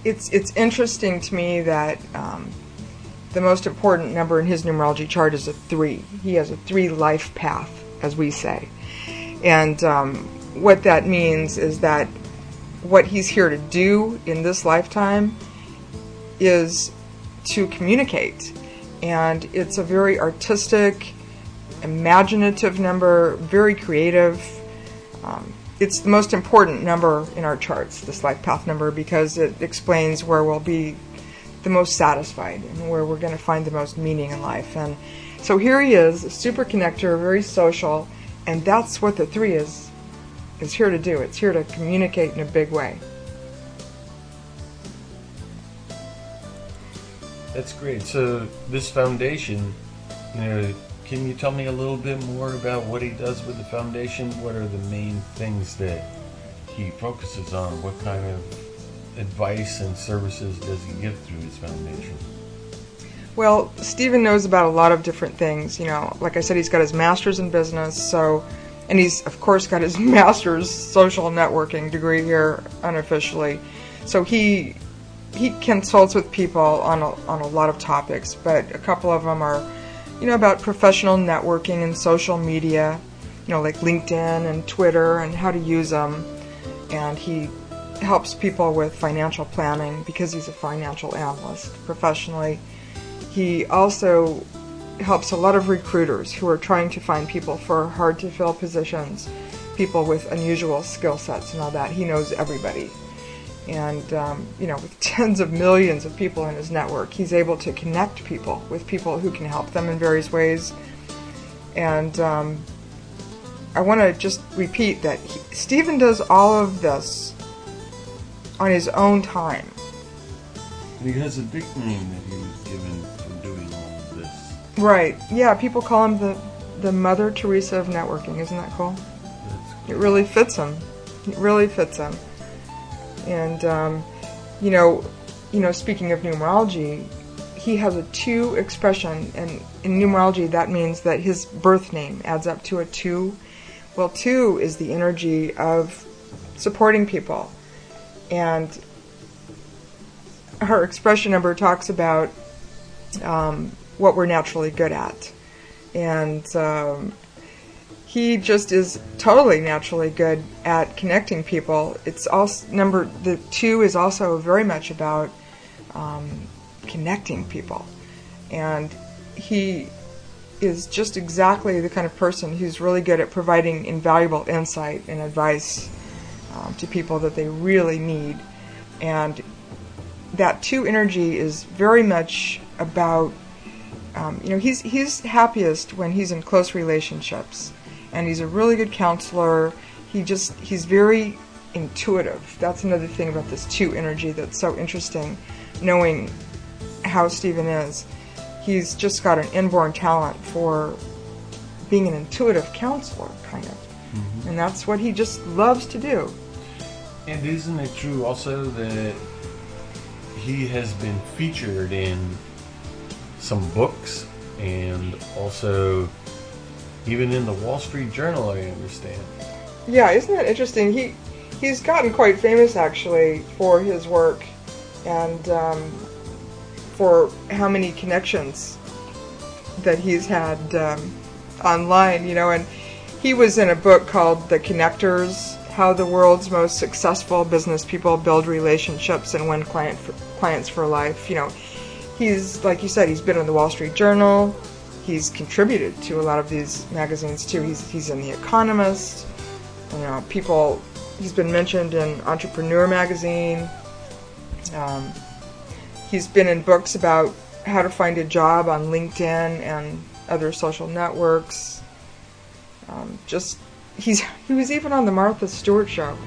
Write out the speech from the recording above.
it's interesting to me that the most important number in his numerology chart is a 3. He has a 3 life path, as we say. And what that means is that what he's here to do in this lifetime is to communicate. And it's a very artistic, imaginative number, very creative. It's the most important number in our charts, this life path number, because it explains where we'll be the most satisfied and where we're going to find the most meaning in life. And so here he is, a super connector, very social, and that's what the 3 is here to do. It's here to communicate in a big way. That's great. So this foundation, can you tell me a little bit more about what he does with the foundation? What are the main things that he focuses on? What kind of advice and services does he give through his foundation? Well, Stephen knows about a lot of different things. Like I said, he's got his master's in business, and he's, of course, got his master's social networking degree here unofficially. So he consults with people on a lot of topics, but a couple of them are, about professional networking and social media, like LinkedIn and Twitter and how to use them. And he helps people with financial planning because he's a financial analyst professionally. He also helps a lot of recruiters who are trying to find people for hard-to-fill positions, people with unusual skill sets and all that. He knows everybody. And, with tens of millions of people in his network, he's able to connect people with people who can help them in various ways. And I want to just repeat that Stephen does all of this on his own time. He has a big name that he was given for doing all of this. Right. Yeah, people call him the Mother Teresa of networking. Isn't that cool? That's cool. It really fits him. It really fits him. And, speaking of numerology, he has a 2 expression, and in numerology that means that his birth name adds up to a 2. Well, 2 is the energy of supporting people. And her expression number talks about what we're naturally good at. And he just is totally naturally good at connecting people. It's also the 2 is also very much about connecting people, and he is just exactly the kind of person who's really good at providing invaluable insight and advice to people that they really need. And that 2 energy is very much about he's happiest when he's in close relationships. And he's a really good counselor. He's very intuitive. That's another thing about this 2 energy that's so interesting, knowing how Stephen is. He's just got an inborn talent for being an intuitive counselor, kind of. Mm-hmm. And that's what he just loves to do. And isn't it true also that he has been featured in some books and also even in the Wall Street Journal, I understand? Yeah, isn't that interesting? He's gotten quite famous, actually, for his work and for how many connections that he's had online, and he was in a book called The Connectors, How the World's Most Successful Business People Build Relationships and Win Clients for Life. He's, like you said, he's been in the Wall Street Journal. He's contributed to a lot of these magazines too. He's in The Economist. He's been mentioned in Entrepreneur magazine. He's been in books about how to find a job on LinkedIn and other social networks. He was even on the Martha Stewart show.